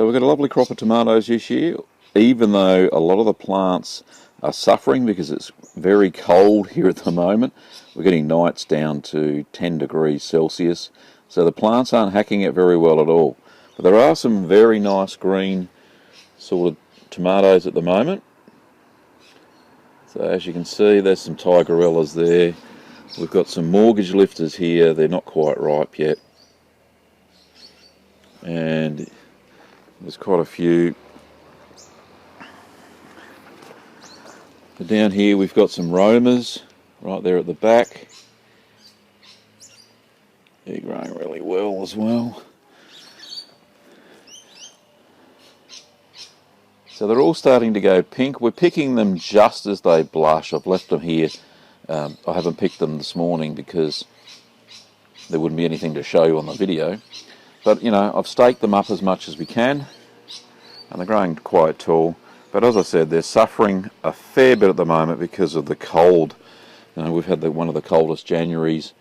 So we've got a lovely crop of tomatoes this year, even though a lot of the plants are suffering because it's very cold here at the moment. We're getting nights down to 10 degrees Celsius, so the plants aren't hacking it very well at all. But there are some very nice green sort of tomatoes at the moment. So as you can see, there's some tigerellas there. We've got some mortgage lifters here. They're not quite ripe yet. And there's quite a few. But down here we've got some Romas right there at the back. They're growing really well as well. So they're all starting to go pink. We're picking them just as they blush. I've left them here. I haven't picked them this morning because there wouldn't be anything to show you on the video. But, you know, I've staked them up as much as we can, and they're growing quite tall. But as I said, they're suffering a fair bit at the moment because of the cold. You know, we've had one of the coldest Januaries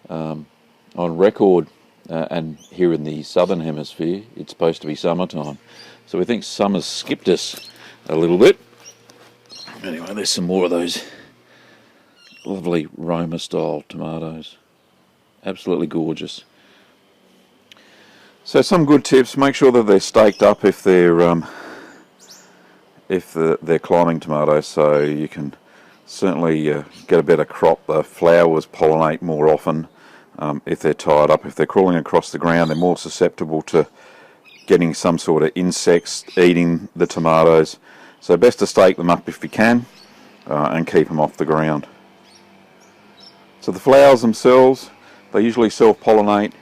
on record, and here in the southern hemisphere, it's supposed to be summertime. So we think summer's skipped us a little bit. Anyway, there's some more of those lovely Roma style tomatoes. Absolutely gorgeous. So some good tips: make sure that they're staked up if they're climbing tomatoes, so you can certainly get a better crop. The flowers pollinate more often if they're tied up. If they're crawling across the ground, they're more susceptible to getting some sort of insects eating the tomatoes. So best to stake them up if you can and keep them off the ground. So the flowers themselves, they usually self-pollinate.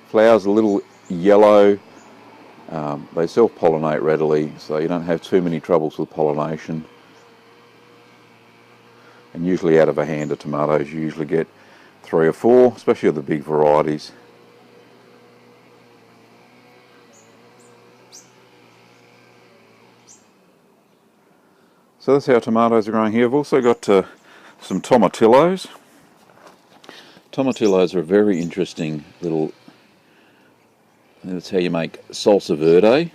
Flowers are a little yellow. They self-pollinate readily, so you don't have too many troubles with pollination. And usually out of a hand of tomatoes you usually get 3 or 4, especially of the big varieties. So that's how tomatoes are growing here. I've also got some tomatillos. Tomatillos are a very interesting little, that's how you make salsa verde,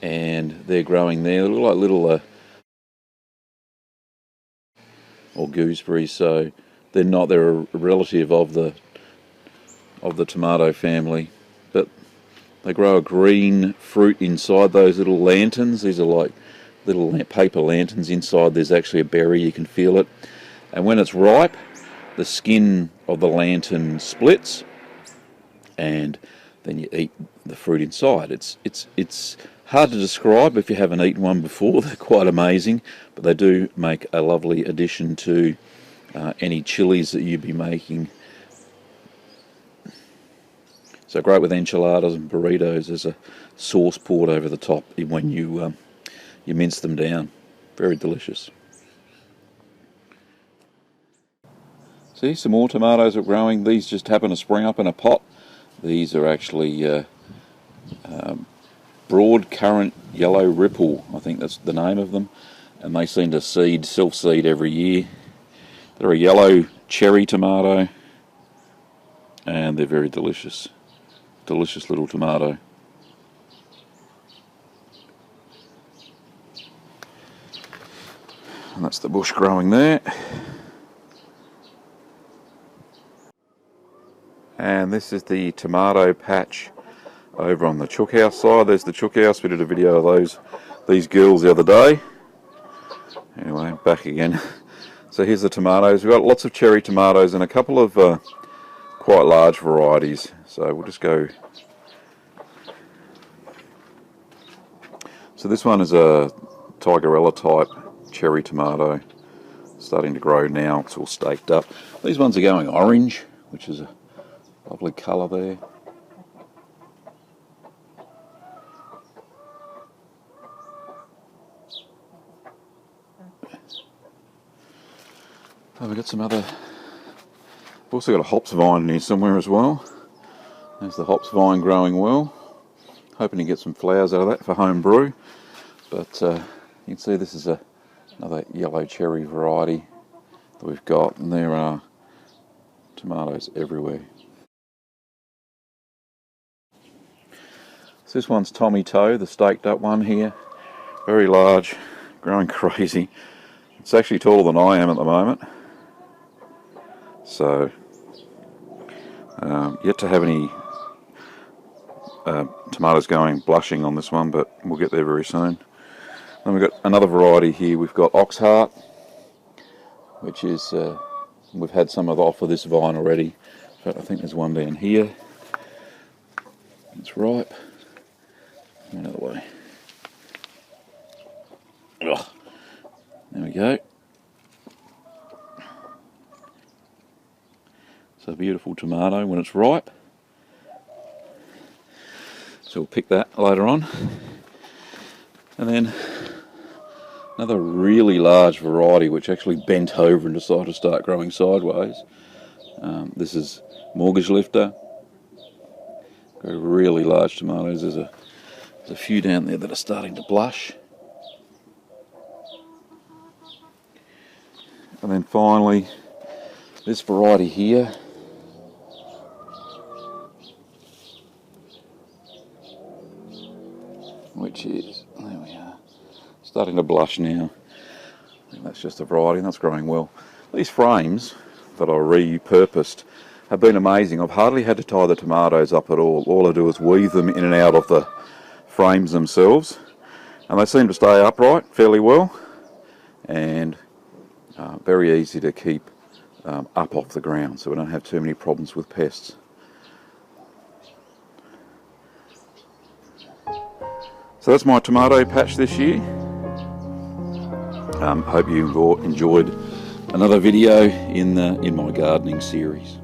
and they're growing there. They look like little or gooseberries, so they're not. They're a relative of the tomato family, but they grow a green fruit inside those little lanterns. These are like little paper lanterns. Inside there's actually a berry. You can feel it, and when it's ripe, the skin of the lantern splits, and then you eat the fruit inside. It's hard to describe if you haven't eaten one before. They're quite amazing, but they do make a lovely addition to any chilies that you'd be making. So great with enchiladas and burritos. There's a sauce poured over the top when you mince them down. Very delicious. See, some more tomatoes are growing. These just happen to spring up in a pot. These are actually broad currant yellow ripple, I think that's the name of them, and they seem to self-seed every year. They're a yellow cherry tomato, and they're very delicious. Delicious little tomato. And that's the bush growing there. And this is the tomato patch over on the chook house side. There's the chook house. We did a video of these girls the other day. Anyway, back again. So here's the tomatoes. We've got lots of cherry tomatoes and a couple of quite large varieties. So we'll just go. So this one is a tigerella type cherry tomato. Starting to grow now. It's all staked up. These ones are going orange, which is a lovely colour there. Oh, we've got some other. We've also got a hops vine in here somewhere as well. There's the hops vine growing well. Hoping to get some flowers out of that for home brew. But you can see this is another yellow cherry variety that we've got, and there are tomatoes everywhere. So this one's Tomatillo, the staked up one here. Very large, growing crazy. It's actually taller than I am at the moment. So, yet to have any tomatoes going blushing on this one, but we'll get there very soon. Then we've got another variety here. We've got Oxheart, which is, we've had some off of this vine already. In fact, I think there's one down here. It's ripe. One other way. Ugh. There we go. It's a beautiful tomato when it's ripe. So we'll pick that later on. And then another really large variety which actually bent over and decided to start growing sideways. This is Mortgage Lifter. Got really large tomatoes. There's a few down there that are starting to blush. And then finally, this variety here. Which is, there we are, starting to blush now. I think that's just a variety and that's growing well. These frames that I repurposed have been amazing. I've hardly had to tie the tomatoes up at all. All I do is weave them in and out of the frames themselves, and they seem to stay upright fairly well, and very easy to keep up off the ground, so we don't have too many problems with pests. So that's my tomato patch this year. Hope you enjoyed another video in my gardening series.